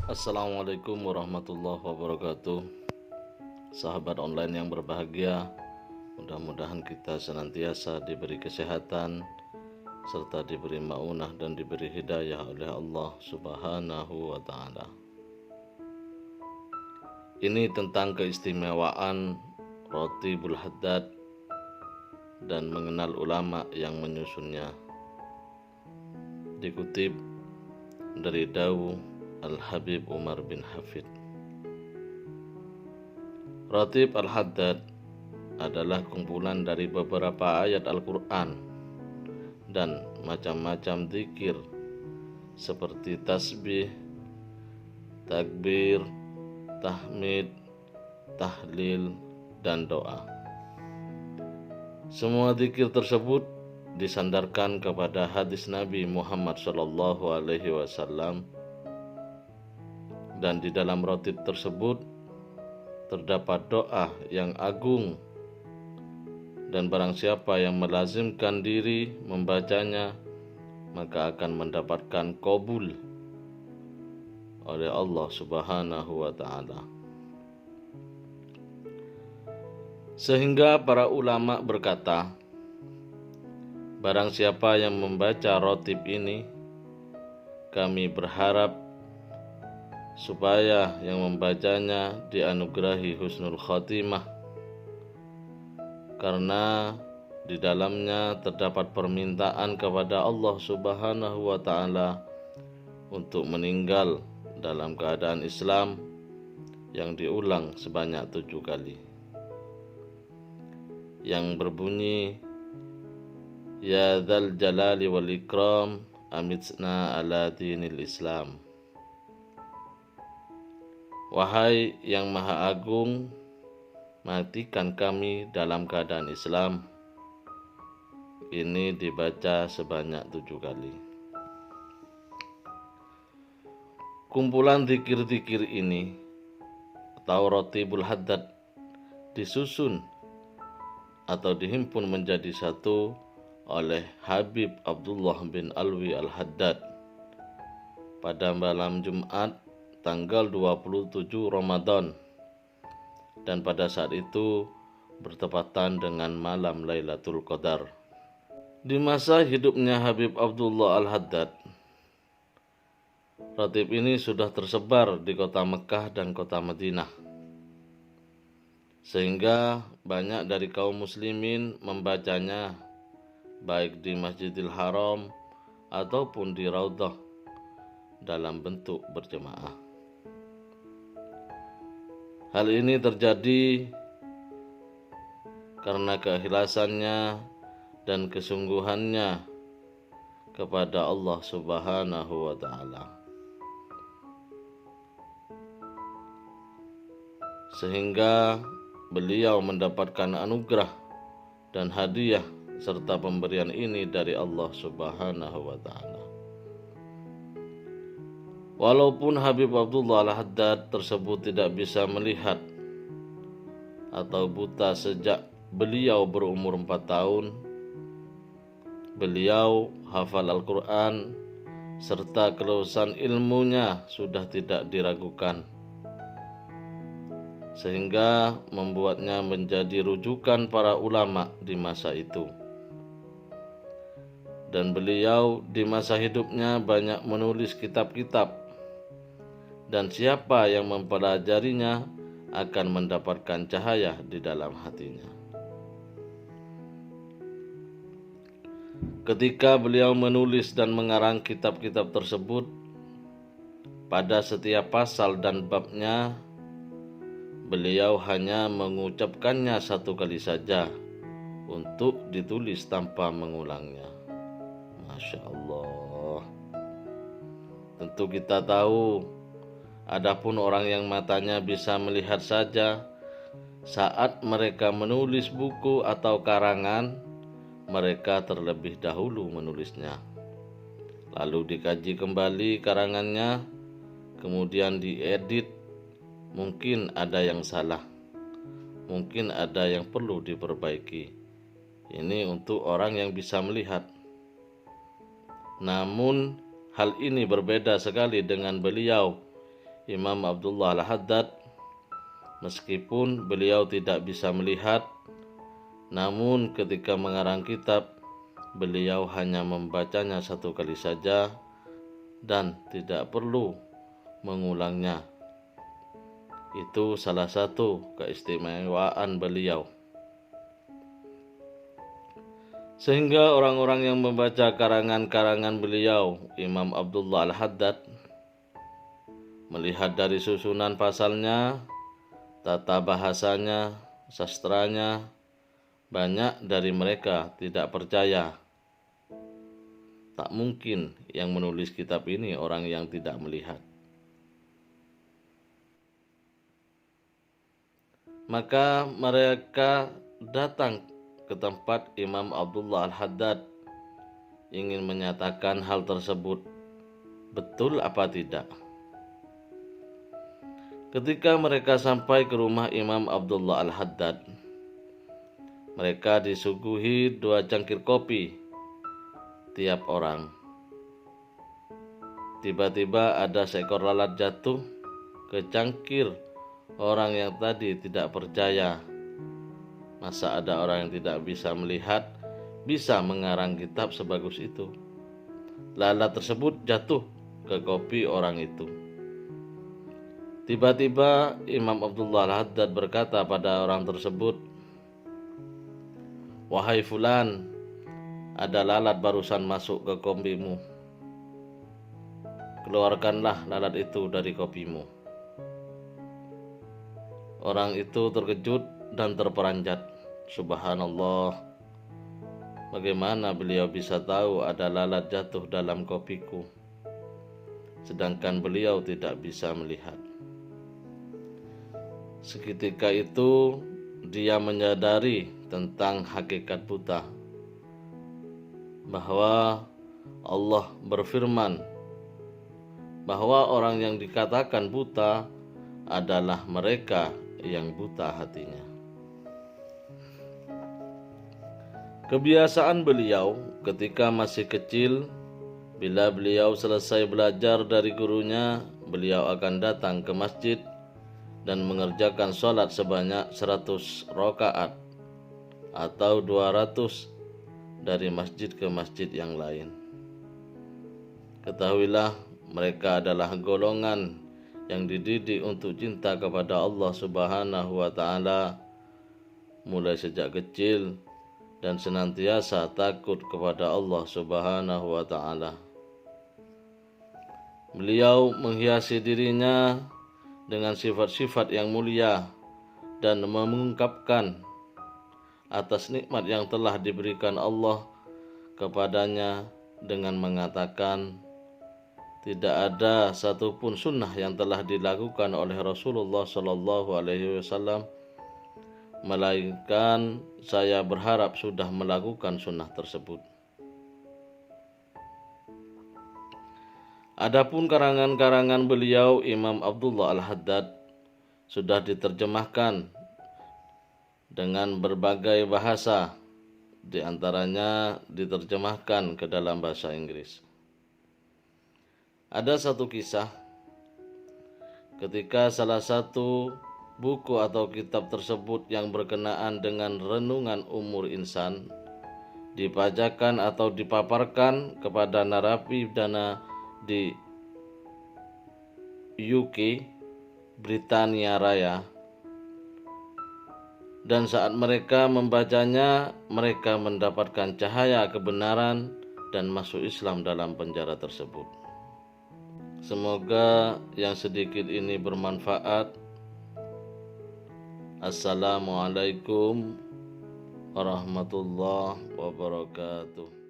Assalamualaikum warahmatullahi wabarakatuh. Sahabat online yang berbahagia, mudah-mudahan kita senantiasa diberi kesehatan serta diberi maunah dan diberi hidayah oleh Allah Subhanahu wa ta'ala. Ini tentang keistimewaan roti Bul Haddad dan mengenal ulama yang menyusunnya. Dikutip dari Dawu Al-Habib Umar bin Hafid. Rotib Al-Haddad adalah kumpulan dari beberapa ayat Al-Quran dan macam-macam zikir seperti tasbih, takbir, tahmid, tahlil, dan doa. Semua zikir tersebut disandarkan kepada hadis Nabi Muhammad SAW, dan di dalam rotib tersebut terdapat doa yang agung, dan barang siapa yang melazimkan diri membacanya maka akan mendapatkan qabul oleh Allah Subhanahu wa ta'ala. Sehingga para ulama berkata, barang siapa yang membaca rotib ini, kami berharap supaya yang membacanya dianugerahi husnul khotimah, karena di dalamnya terdapat permintaan kepada Allah Subhanahu wa ta'ala untuk meninggal dalam keadaan Islam yang diulang sebanyak 7 kali, yang berbunyi, Ya dzal jalali wal ikram amitsna ala dinil Islam. Wahai yang maha agung, matikan kami dalam keadaan Islam. Ini dibaca sebanyak 7 kali. Kumpulan zikir-zikir ini atau Rotibul Haddad disusun atau dihimpun menjadi satu oleh Habib Abdullah bin Alwi Al-Haddad pada malam Jumat tanggal 27 Ramadan, dan pada saat itu bertepatan dengan malam Lailatul Qadar. Di masa hidupnya Habib Abdullah Al-Haddad, rotib ini sudah tersebar di kota Mekah dan kota Madinah, sehingga banyak dari kaum muslimin membacanya baik di Masjidil Haram ataupun di Raudhah dalam bentuk berjemaah. Hal ini terjadi karena keikhlasannya dan kesungguhannya kepada Allah Subhanahu wa ta'ala, sehingga beliau mendapatkan anugerah dan hadiah serta pemberian ini dari Allah Subhanahu wa ta'ala. Walaupun Habib Abdullah Al-Haddad tersebut tidak bisa melihat atau buta sejak beliau berumur 4 tahun, beliau hafal Al-Quran serta kelulusan ilmunya sudah tidak diragukan, sehingga membuatnya menjadi rujukan para ulama di masa itu. Dan beliau di masa hidupnya banyak menulis kitab-kitab, dan siapa yang mempelajarinya akan mendapatkan cahaya di dalam hatinya. Ketika beliau menulis dan mengarang kitab-kitab tersebut, pada setiap pasal dan babnya beliau hanya mengucapkannya 1 kali saja untuk ditulis tanpa mengulangnya. Masya Allah. Tentu kita tahu, adapun orang yang matanya bisa melihat saja, saat mereka menulis buku atau karangan, mereka terlebih dahulu menulisnya, lalu dikaji kembali karangannya, kemudian diedit. Mungkin ada yang salah, mungkin ada yang perlu diperbaiki. Ini untuk orang yang bisa melihat. Namun hal ini berbeda sekali dengan beliau Imam Abdullah Al-Haddad, meskipun beliau tidak bisa melihat, namun ketika mengarang kitab, beliau hanya membacanya satu kali saja dan tidak perlu mengulangnya. Itu salah satu keistimewaan beliau. Sehingga orang-orang yang membaca karangan-karangan beliau, Imam Abdullah Al-Haddad, melihat dari susunan pasalnya, tata bahasanya, sastranya, banyak dari mereka tidak percaya. Tak mungkin yang menulis kitab ini orang yang tidak melihat. Maka mereka datang ke tempat Imam Abdullah Al-Haddad ingin menyatakan hal tersebut betul apa tidak. Ketika mereka sampai ke rumah Imam Abdullah Al-Haddad, mereka disuguhi 2 cangkir kopi tiap orang. Tiba-tiba ada seekor lalat jatuh ke cangkir orang yang tadi tidak percaya. Masa ada orang yang tidak bisa melihat, bisa mengarang kitab sebagus itu? Lalat tersebut jatuh ke kopi orang itu. Tiba-tiba Imam Abdullah Al-Haddad berkata pada orang tersebut, "Wahai fulan, ada lalat barusan masuk ke kopimu. Keluarkanlah lalat itu dari kopimu." Orang itu terkejut dan terperanjat. Subhanallah, bagaimana beliau bisa tahu ada lalat jatuh dalam kopiku, sedangkan beliau tidak bisa melihat. Seketika itu dia menyadari tentang hakikat buta, bahwa Allah berfirman bahwa orang yang dikatakan buta adalah mereka yang buta hatinya. Kebiasaan beliau ketika masih kecil, bila beliau selesai belajar dari gurunya, beliau akan datang ke masjid dan mengerjakan sholat sebanyak 100 rakaat atau 200 dari masjid ke masjid yang lain. Ketahuilah, mereka adalah golongan yang dididik untuk cinta kepada Allah Subhanahu wa Ta'ala mulai sejak kecil dan senantiasa takut kepada Allah Subhanahu wa Ta'ala. Beliau menghiasi dirinya dengan sifat-sifat yang mulia dan mengungkapkan atas nikmat yang telah diberikan Allah kepadanya dengan mengatakan, tidak ada satupun sunnah yang telah dilakukan oleh Rasulullah Shallallahu Alaihi Wasallam, melainkan saya berharap sudah melakukan sunnah tersebut. Adapun karangan-karangan beliau, Imam Abdullah Al-Haddad, sudah diterjemahkan dengan berbagai bahasa, di antaranya diterjemahkan ke dalam bahasa Inggris. Ada satu kisah ketika salah satu buku atau kitab tersebut yang berkenaan dengan renungan umur insan dibacakan atau dipaparkan kepada narapidana di UK, Britania Raya, dan saat mereka membacanya, mereka mendapatkan cahaya kebenaran dan masuk Islam dalam penjara tersebut. Semoga yang sedikit ini bermanfaat. Assalamualaikum warahmatullahi wabarakatuh.